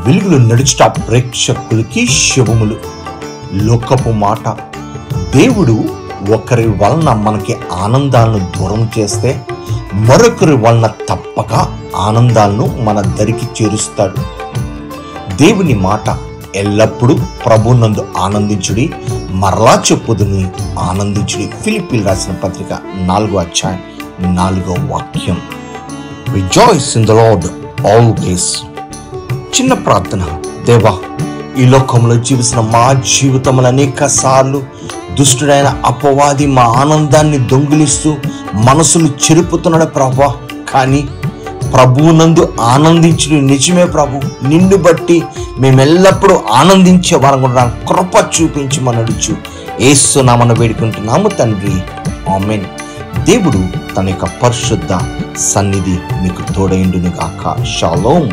వెలుగులో నడుచుట ప్రేక్షకులకి శుభములు. లోకపు మాట, దేవుడు ఒకరి వలన మనకి ఆనందాలను దూరం చేస్తే మరొకరి వలన తప్పక ఆనందాలను మన దరికి చేరుస్తాడు. దేవుని మాట, ఎల్లప్పుడూ ప్రభునందు ఆనందించుడి, మరలా చెప్పుదుని ఆనందించుడి. ఫిలిప్పీలు రాసిన పత్రిక 4:4 rejoice in the lord always. చిన్న ప్రార్థన. దేవా, ఈ లోకంలో జీవిస్తున్న మా జీవితంలో అనేక సార్లు దుష్టుడైన అపవాది మా ఆనందాన్ని దొంగిలిస్తూ మనసులు చెరుపుతున్నాడు ప్రభా. కానీ ప్రభువునందు ఆనందించుడు నిజమే ప్రభు. నిన్ను బట్టి మేమెల్లప్పుడూ ఆనందించే వారం కూడా కృప చూపించమనడుచు యేసు నామమున వేడుకుంటున్నాము తండ్రి, ఆమేన్. దేవుడు తన యొక్క పరిశుద్ధ సన్నిధి మీకు తోడైండును గాక. షాలోమ్.